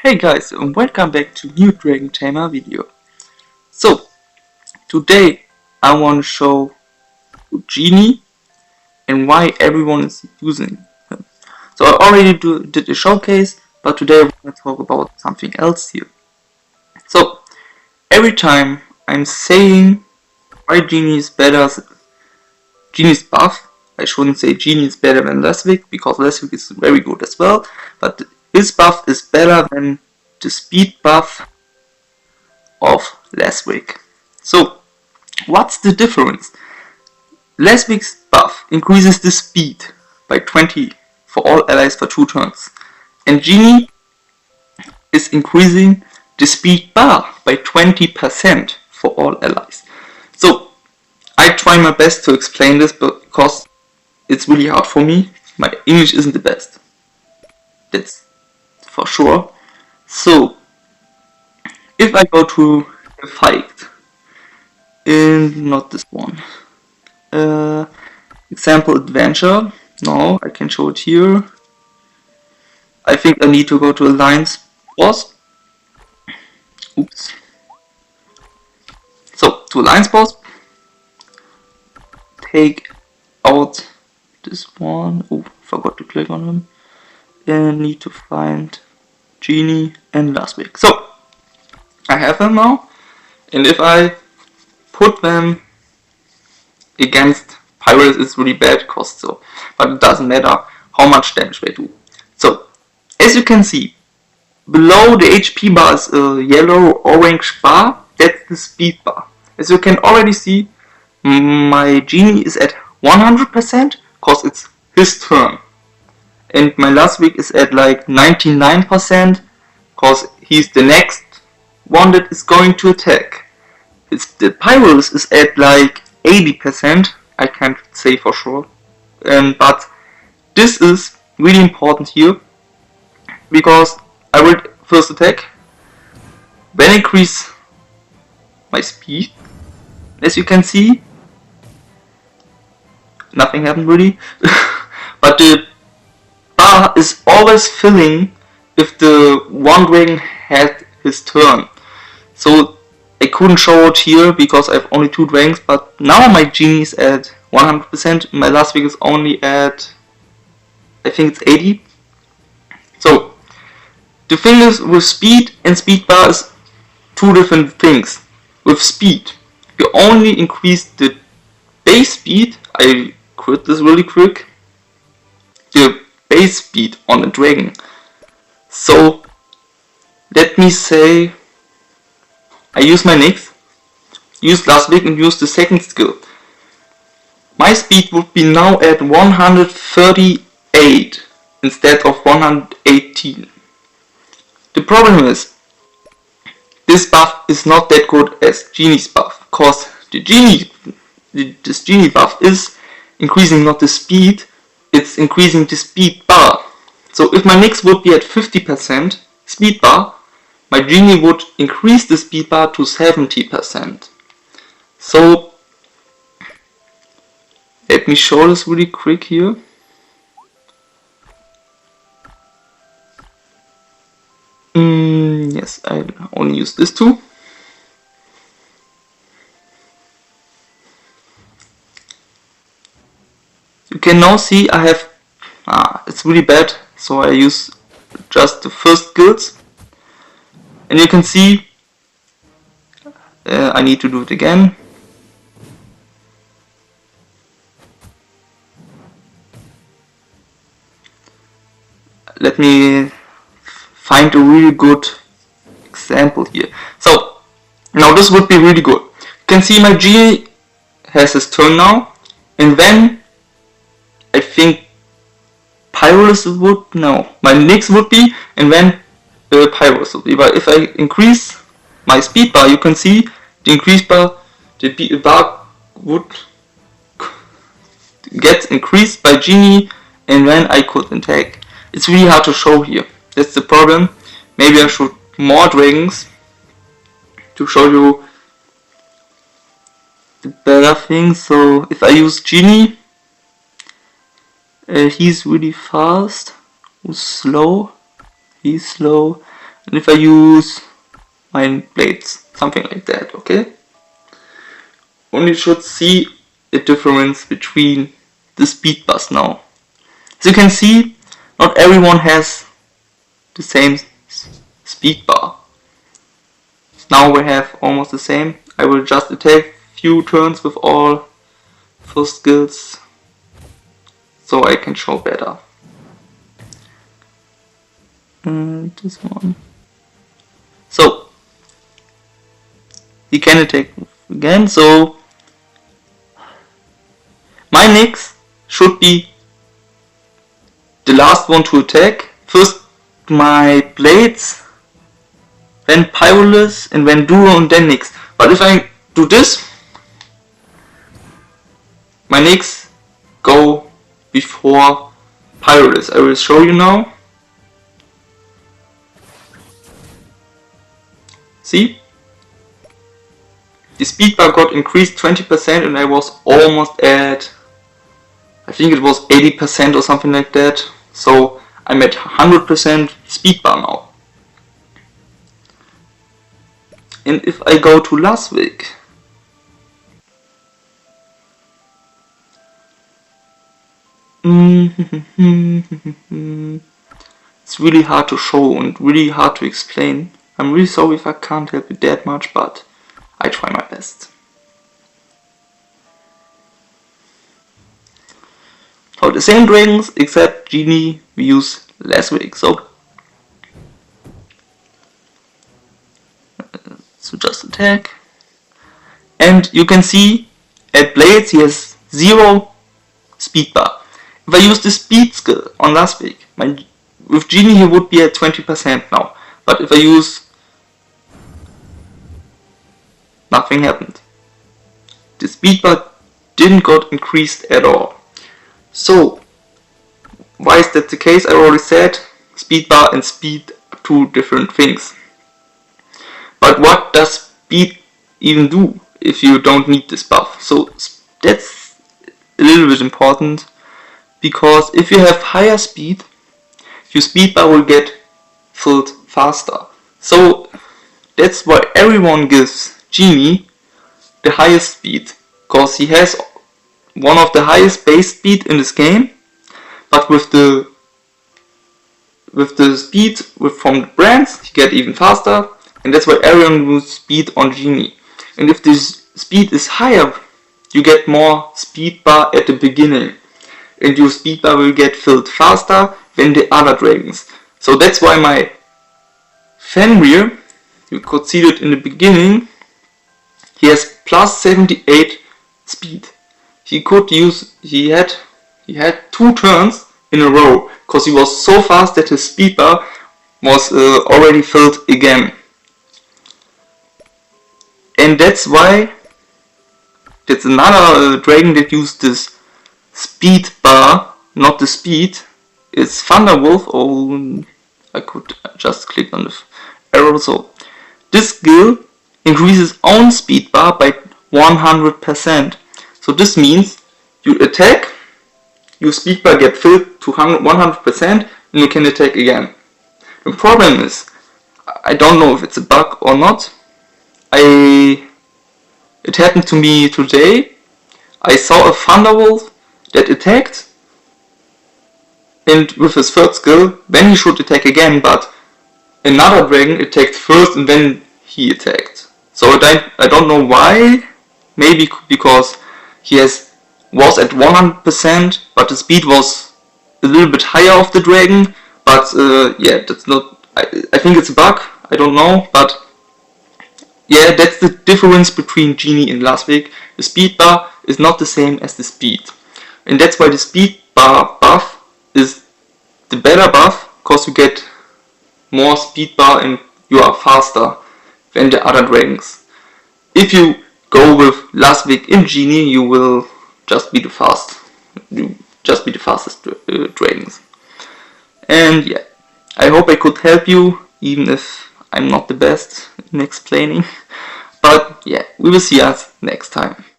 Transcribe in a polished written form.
Hey guys, and welcome back to new dragontamer video. So, today I want to show Genie and why everyone is using him. So I already did a showcase, but today I want to talk about something else here. So, every time I'm saying why Genie is better, Genie's buff, I shouldn't say Genie is better than Leswick, because Leswick is very good as well, but his buff is better than the speed buff of Leswick. So, what's the difference? Leswick's buff increases the speed by 20 for all allies for 2 turns, and Genie is increasing the speed bar by 20% for all allies. So, I try my best to explain this because it's really hard for me. My English isn't the best. That's for sure. So, if I go to the fight, not this one, example adventure, no, I can show it here. I think I need to go to alliance boss. Oops. So, to alliance boss, take out this one. Oh, forgot to click on him. And need to find Genie and Leswick. So, I have them now, and if I put them against pirates, it's really bad cost, so, but it doesn't matter how much damage they do. So, as you can see, below the HP bar is a yellow orange bar, that's the speed bar. As you can already see, my Genie is at 100% because it's his turn. And my Leswick is at like 99% because he's the next one that is going to attack. The Pyrus is at like 80%, I can't say for sure. But this is really important here because I will first attack, then increase my speed. As you can see, nothing happened really, but the bar is always filling if the one dragon had his turn. So I couldn't show it here because I have only 2 dragons, but now my Genie is at 100%, my Leswick is only at, I think it's 80. So the thing is, with speed and speed bar is 2 different things. With speed, you only increase the base speed, I quit this really quick, the base speed on a dragon. So let me say I use my Nyx, use Leswick and use the second skill. My speed would be now at 138 instead of 118. The problem is, this buff is not that good as Genie's buff, because this Genie buff is increasing not the speed, it's increasing the speed bar. So if my Nyx would be at 50% speed bar, my Genie would increase the speed bar to 70%. So let me show this really quick here. Yes, I only use this two. You can now see I have, it's really bad, so I use just the first skills. And you can see, I need to do it again. Let me find a really good example here. So, now this would be really good. You can see my Genie has his turn now, and then I think Pyrus would, no, my Nyx would be, and then Pyrus would be. But if I increase my speed bar, you can see the increased bar, the bar would get increased by Genie, and then I could attack. It's really hard to show here. That's the problem. Maybe I should more dragons to show you the better thing. So if I use Genie, he's really fast. Who's slow? He's slow. and if I use my blades, something like that, okay? And you should see a difference between the speed bars now. As you can see, not everyone has the same speed bar. Now we have almost the same. I will just attack few turns with all 4 skills so I can show better. And this one. So he can attack again, so my next should be the last one to attack. First my blades, then Pyrolus, and then Duro, and then Nyx. But if I do this, my Nyx go before Pyrolus. I will show you now. See? The speed bar got increased 20% and I was almost at, I think it was 80% or something like that. So I'm at 100% speed bar now. And if I go to last week, it's really hard to show and really hard to explain. I'm really sorry if I can't help you that much, but I try my best. So the same dragons, except Genie we use last week. So just attack. And you can see at blades he has 0 speed bar. If I use the speed skill on last week, with Genie he would be at 20% now. But if I use, nothing happened. The speed bar didn't got increased at all. So why is that the case? I already said speed bar and speed are 2 different things. But what does speed even do if you don't need this buff? So that's a little bit important, because if you have higher speed, your speed bar will get filled faster. So that's why everyone gives Genie the highest speed, because he has one of the highest base speed in this game, but with the speed from the brands he get even faster. And that's why everyone uses speed on Genie. And if this speed is higher, you get more speed bar at the beginning. And your speed bar will get filled faster than the other dragons. So that's why my Fenrir, you could see it in the beginning, he has plus 78 speed. He had 2 turns in a row, because he was so fast that his speed bar was already filled again. And that's why that's another dragon that used this speed bar, not the speed. It's Thunderwolf. Oh, I could just click on the arrow. So this skill increases own speed bar by 100%. So this means you attack, your speed bar get filled to 100%, and you can attack again. The problem is, I don't know if it's a bug or not. It happened to me today. I saw a Thunderwolf that attacked, and with his third skill, then he should attack again, but another dragon attacked first and then he attacked. So I don't know why. Maybe because he was at 100%, but the speed was a little bit higher of the dragon. But yeah, that's not. I think it's a bug. I don't know, but yeah, that's the difference between Genie and last week. The speed bar is not the same as the speed, and that's why the speed bar buff is the better buff, because you get more speed bar and you are faster than the other dragons. If you go with last week in Genie, you will just be the fastest dragons. And yeah, I hope I could help you, even if I'm not the best in explaining. But yeah, we will see us next time.